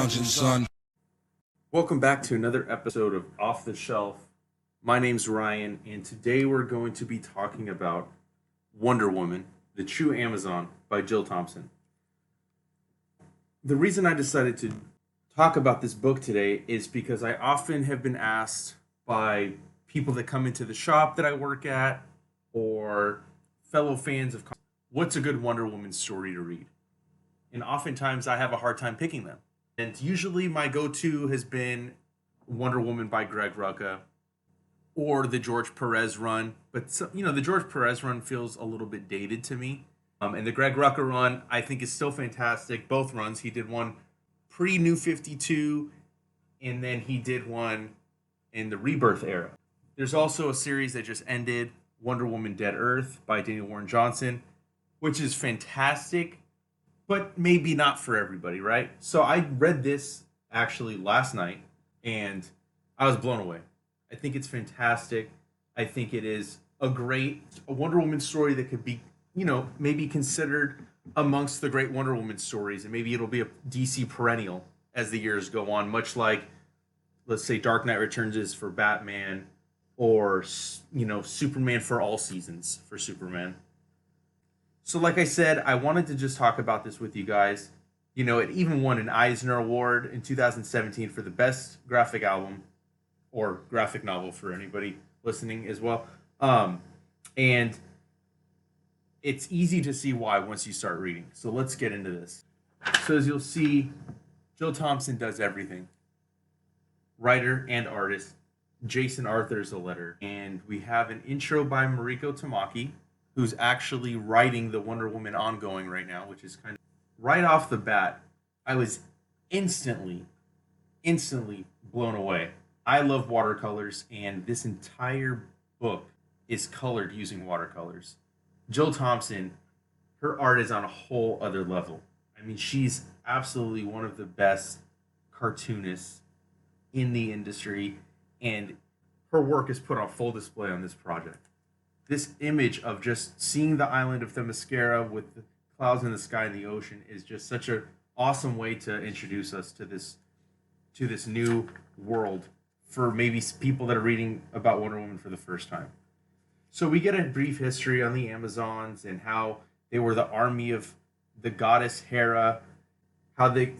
lounging, son. Welcome back to another episode of Off the Shelf. My name's Ryan, and today we're going to be talking about Wonder Woman, the True Amazon by Jill Thompson. The reason I decided to talk about this book today is because I often have been asked by people that come into the shop that I work at or fellow fans of what's a good Wonder Woman story to read. And oftentimes I have a hard time picking them. And usually my go-to has been Wonder Woman by Greg Rucka or the George Perez run. But, the George Perez run feels a little bit dated to me. And the Greg Rucka run, I think, is still fantastic. Both runs. He did one pre-New 52, and then he did one in the Rebirth era. There's also a series that just ended, Wonder Woman Dead Earth by Daniel Warren Johnson, which is fantastic, but maybe not for everybody, right? So I read this actually last night, and I was blown away. I think it's fantastic. I think it is a Wonder Woman story that could be, maybe considered amongst the great Wonder Woman stories, and maybe it'll be a DC perennial as the years go on, much like, let's say, Dark Knight Returns is for Batman, or, Superman for all seasons for Superman. So like I said, I wanted to just talk about this with you guys. It even won an Eisner Award in 2017 for the best graphic album or graphic novel for anybody listening as well. And it's easy to see why once you start reading. So let's get into this. So as you'll see, Jill Thompson does everything. Writer and artist. Jason Arthur's the letter. And we have an intro by Mariko Tamaki, who's actually writing the Wonder Woman ongoing right now, which is kind of right off the bat. I was instantly blown away. I love watercolors, and this entire book is colored using watercolors. Jill Thompson, her art is on a whole other level. I mean, she's absolutely one of the best cartoonists in the industry, and her work is put on full display on this project. This image of just seeing the island of Themyscira with the clouds in the sky and the ocean is just such an awesome way to introduce us to this new world for maybe people that are reading about Wonder Woman for the first time. So we get a brief history on the Amazons and how they were the army of the goddess Hera, how they,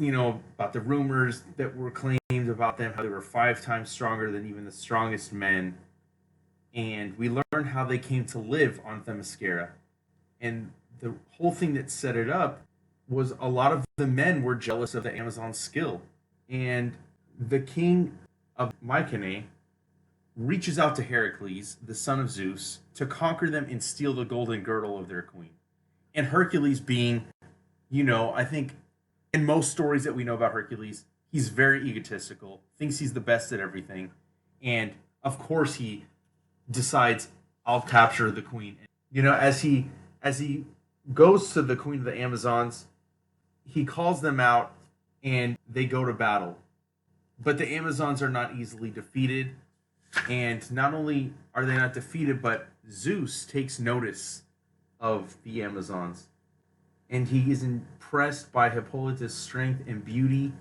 about the rumors that were claimed about them, how they were 5 times stronger than even the strongest men. And we learn how they came to live on Themyscira. And the whole thing that set it up was a lot of the men were jealous of the Amazon's skill. And the king of Mycenae reaches out to Heracles, the son of Zeus, to conquer them and steal the golden girdle of their queen. And Hercules being, I think in most stories that we know about Hercules, he's very egotistical, thinks he's the best at everything. And of course he decides, I'll capture the queen. As he goes to the queen of the Amazons, he calls them out and they go to battle. But the Amazons are not easily defeated. And not only are they not defeated, but Zeus takes notice of the Amazons. And he is impressed by Hippolyta's strength and beauty.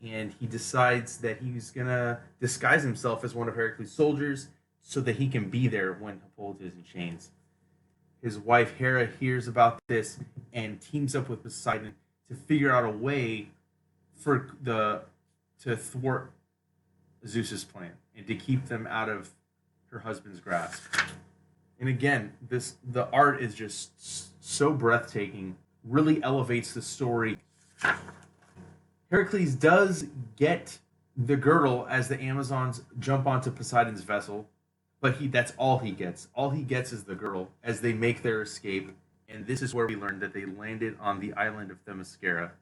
And he decides that he's going to disguise himself as one of Heracles' soldiers so that he can be there when Hippolyta is in chains. His wife Hera hears about this and teams up with Poseidon to figure out a way to thwart Zeus's plan and to keep them out of her husband's grasp. And again, the art is just so breathtaking, really elevates the story. Heracles does get the girdle as the Amazons jump onto Poseidon's vessel, but that's all he gets. All he gets is the girdle as they make their escape. And this is where we learn that they landed on the island of Themyscira,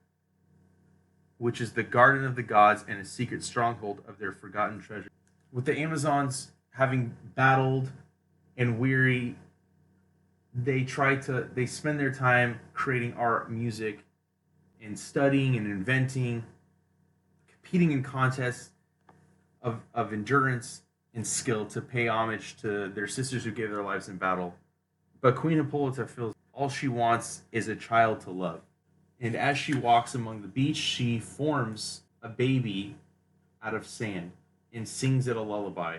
which is the garden of the gods and a secret stronghold of their forgotten treasure. With the Amazons having battled and weary, they spend their time creating art, music, and studying and inventing, competing in contests of endurance and skill to pay homage to their sisters who gave their lives in battle. But Queen Hippolyta feels all she wants is a child to love. And as she walks among the beach, she forms a baby out of sand and sings it a lullaby.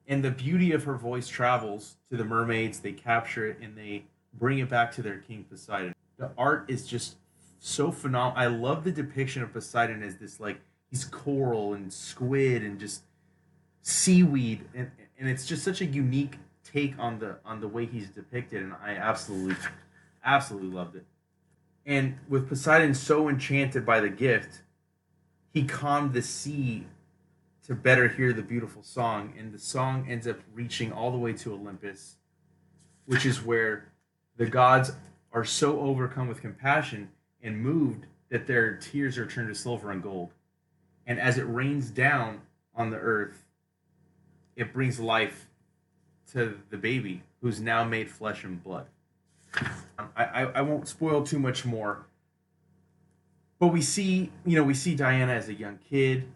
And the beauty of her voice travels to the mermaids. They capture it and they bring it back to their king Poseidon. The art is just so phenomenal. I love the depiction of Poseidon as this, like, he's coral and squid and just seaweed, and it's just such a unique take on the way he's depicted, and I absolutely loved it. And with Poseidon so enchanted by the gift, he calmed the sea to better hear the beautiful song, and the song ends up reaching all the way to Olympus, which is where the gods are so overcome with compassion and moved that their tears are turned to silver and gold. And as it rains down on the earth, it brings life to the baby who's now made flesh and blood. I won't spoil too much more, but we see Diana as a young kid.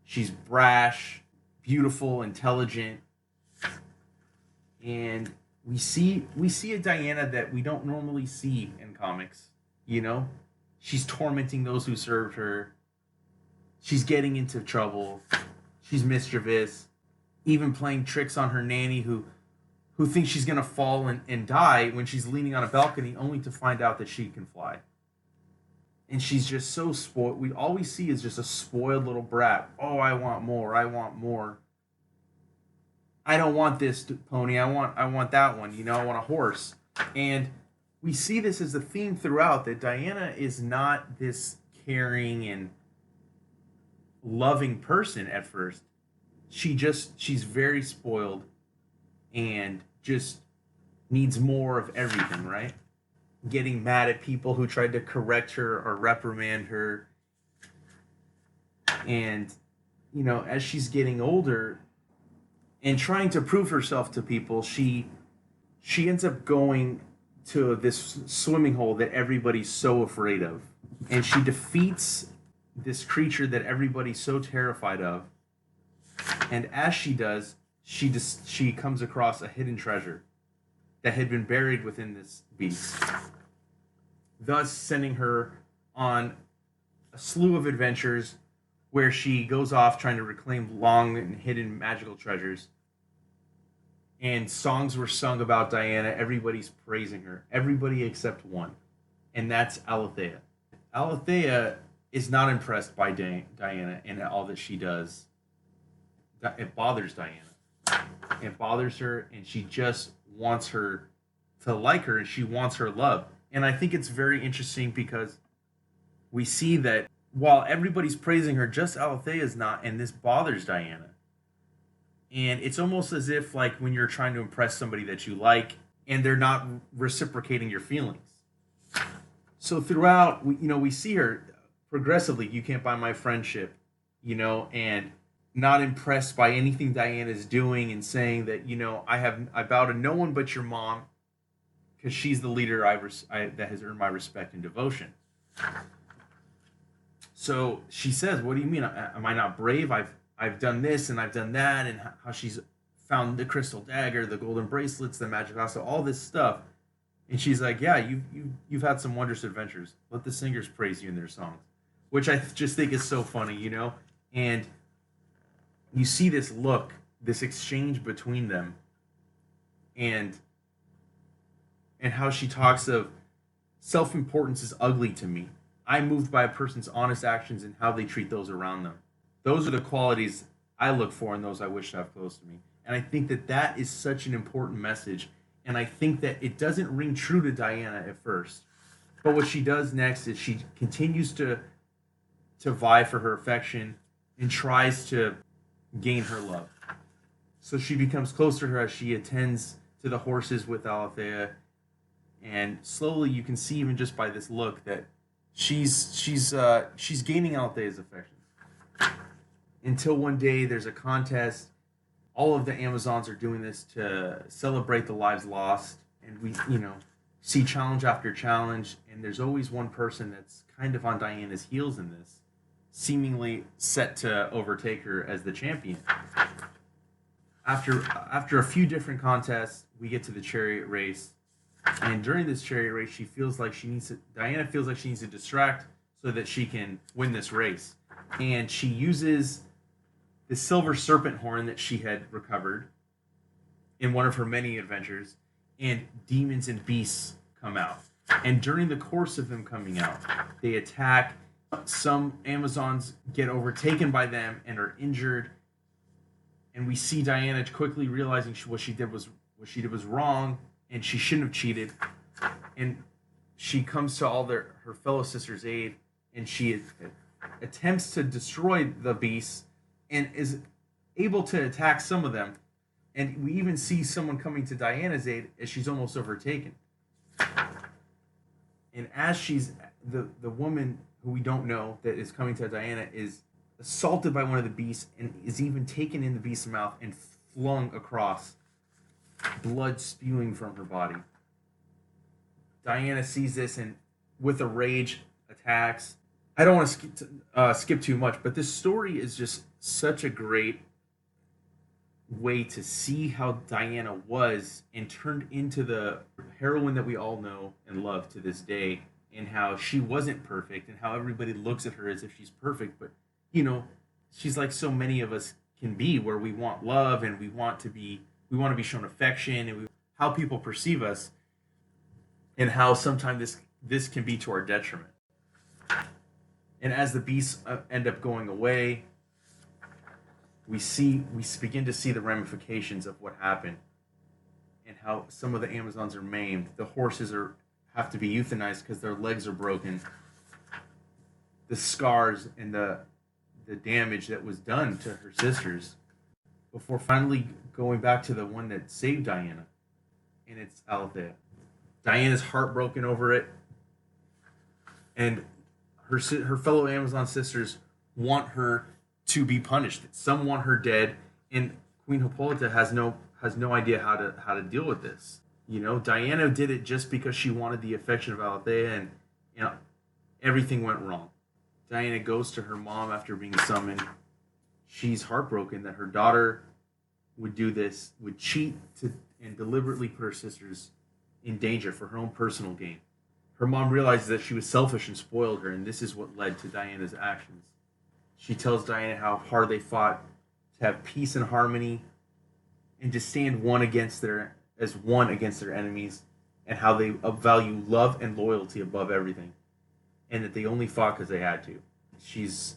She's brash, beautiful, intelligent, and we see a Diana that we don't normally see in comics. She's tormenting those who served her. She's getting into trouble. She's mischievous, even playing tricks on her nanny who thinks she's gonna fall and die when she's leaning on a balcony, only to find out that she can fly. And she's just so spoiled. We all we see is just a spoiled little brat. Oh, I want more. I want more. I don't want this pony. I want that one. I want a horse. And we see this as a theme throughout, that Diana is not this caring and loving person at first. She's very spoiled and just needs more of everything, right? Getting mad at people who tried to correct her or reprimand her. And as she's getting older and trying to prove herself to people, she ends up going to this swimming hole that everybody's so afraid of. And she defeats this creature that everybody's so terrified of. And as she does, she comes across a hidden treasure that had been buried within this beast, thus sending her on a slew of adventures where she goes off trying to reclaim long and hidden magical treasures. And songs were sung about Diana. Everybody's praising her. Everybody except one. And that's Alethea. Alethea is not impressed by Diana and all that she does. It bothers Diana. It bothers her, and she just wants her to like her, and she wants her love. And I think it's very interesting because we see that while everybody's praising her, just Alethea is not, and this bothers Diana. And it's almost as if, like, when you're trying to impress somebody that you like and they're not reciprocating your feelings. So throughout, we see her progressively, you can't buy my friendship, and not impressed by anything Diana's doing, and saying that, I bow to no one but your mom because she's the leader that has earned my respect and devotion. So she says, what do you mean? Am I not brave? I've done this and I've done that, and how she's found the crystal dagger, the golden bracelets, the magic lasso, all this stuff. And she's like, yeah, you've had some wondrous adventures. Let the singers praise you in their songs, which I just think is so funny, And you see this exchange between them, and how she talks of self-importance is ugly to me. I'm moved by a person's honest actions and how they treat those around them. Those are the qualities I look for in those I wish to have close to me. And I think that is such an important message. And I think that it doesn't ring true to Diana at first. But what she does next is she continues to vie for her affection and tries to gain her love. So she becomes closer to her as she attends to the horses with Alethea. And slowly you can see, even just by this look, that she's gaining Alethea's affection. Until one day there's a contest. All of the Amazons are doing this to celebrate the lives lost, and we see challenge after challenge, and there's always one person that's kind of on Diana's heels in this, seemingly set to overtake her as the champion. After a few different contests, we get to the chariot race, and during this chariot race, Diana feels like she needs to distract so that she can win this race. and she uses the silver serpent horn that she had recovered in one of her many adventures, and demons and beasts come out. And during the course of them coming out, they attack. Some Amazons get overtaken by them and are injured. And we see Diana quickly realizing what she did was wrong, and she shouldn't have cheated. And she comes to her fellow sisters' aid, and she attempts to destroy the beasts, and is able to attack some of them. And we even see someone coming to Diana's aid as she's almost overtaken. And as she's the woman who we don't know that is coming to Diana is assaulted by one of the beasts and is even taken in the beast's mouth and flung across, blood spewing from her body. Diana sees this and, with a rage, attacks. I don't want to skip too much, but this story is just such a great way to see how Diana was and turned into the heroine that we all know and love to this day, and how she wasn't perfect and how everybody looks at her as if she's perfect, but she's like so many of us can be, where we want love and we want to be shown affection, and how people perceive us, and how sometimes this can be to our detriment. And as the beasts end up going away, we begin to see the ramifications of what happened, and how some of the Amazons are maimed. The horses have to be euthanized because their legs are broken. The scars and the damage that was done to her sisters, before finally going back to the one that saved Diana, and it's Althea. Diana's heartbroken over it, and her fellow Amazon sisters want her to be punished. Some want her dead, and Queen Hippolyta has no idea how to deal with this. Diana did it just because she wanted the affection of Althea, and everything went wrong. Diana goes to her mom after being summoned. She's heartbroken that her daughter would do this, would cheat and deliberately put her sisters in danger for her own personal gain. Her mom realizes that she was selfish and spoiled her, and this is what led to Diana's actions. She tells Diana how hard they fought to have peace and harmony, and to stand one against their enemies, and how they value love and loyalty above everything, and that they only fought because they had to. She's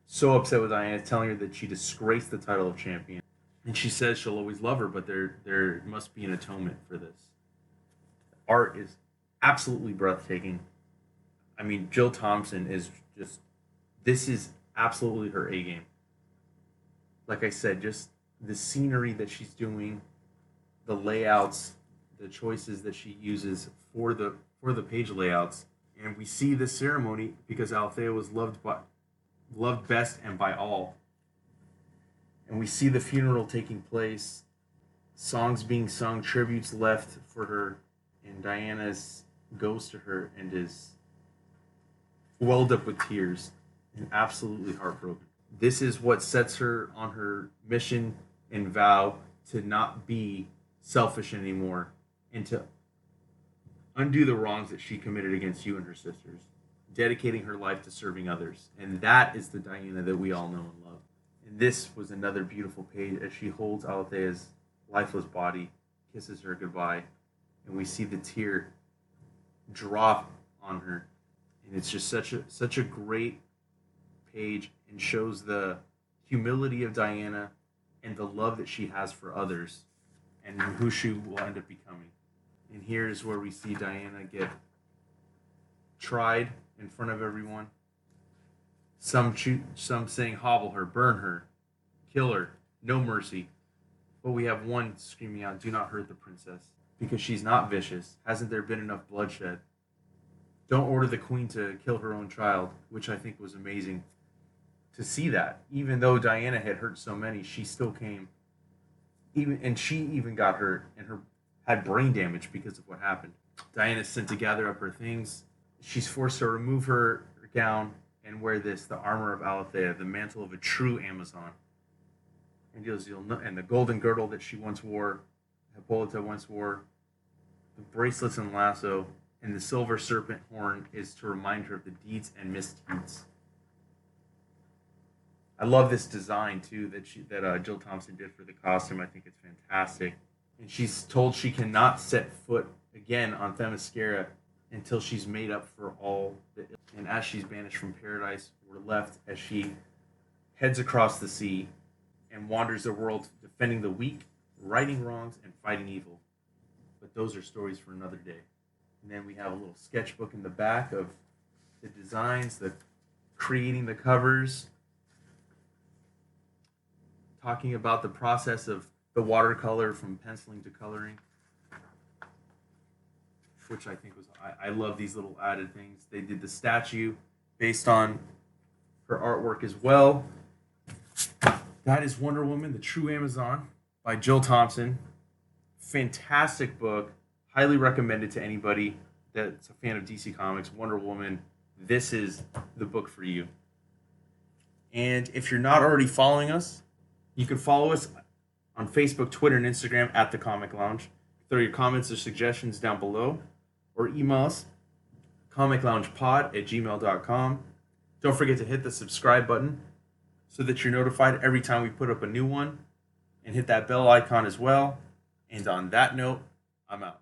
so upset with Diana, telling her that she disgraced the title of champion, and she says she'll always love her, but there must be an atonement for this. Art is absolutely breathtaking. I mean, Jill Thompson this is absolutely her A game. Like I said, just the scenery that she's doing, the layouts, the choices that she uses for the page layouts. And we see this ceremony because Althea was loved best and by all. And we see the funeral taking place, songs being sung, tributes left for her, and Diana goes to her and is welled up with tears and absolutely heartbroken. This is what sets her on her mission and vow to not be selfish anymore, and to undo the wrongs that she committed against you and her sisters, dedicating her life to serving others. And that is the Diana that we all know and love. And this was another beautiful page as she holds Althea's lifeless body, kisses her goodbye, and we see the tear drop on her. And it's just such a great page, and shows the humility of Diana and the love that she has for others, and who she will end up becoming. And here's where we see Diana get tried in front of everyone. Some saying hobble her, burn her, kill her, no mercy. But we have one screaming out, do not hurt the princess, because she's not vicious. Hasn't there been enough bloodshed? Don't order the queen to kill her own child, which I think was amazing to see that. Even though Diana had hurt so many, she still came. And she even got hurt and had brain damage because of what happened. Diana's sent to gather up her things. She's forced to remove her gown and wear the armor of Althea, the mantle of a true Amazon. And and the golden girdle that she once wore, Hippolyta once wore, the bracelets and lasso, and the silver serpent horn is to remind her of the deeds and misdeeds. I love this design too that Jill Thompson did for the costume. I think it's fantastic. And she's told she cannot set foot again on Themyscira until she's made up for all the. And as she's banished from paradise, we're left as she heads across the sea and wanders the world defending the weak, righting wrongs, and fighting evil. But those are stories for another day. And then we have a little sketchbook in the back of the designs, the creating the covers, talking about the process of the watercolor from penciling to coloring, which I think was, I love these little added things. They did the statue based on her artwork as well. That is Wonder Woman, The True Amazon by Jill Thompson. Fantastic book. Highly recommended to anybody that's a fan of DC Comics. Wonder Woman, this is the book for you. And if you're not already following us, you can follow us on Facebook, Twitter, and Instagram at The Comic Lounge. Throw your comments or suggestions down below or email us, comicloungepod@gmail.com. Don't forget to hit the subscribe button so that you're notified every time we put up a new one, and hit that bell icon as well. And on that note, I'm out.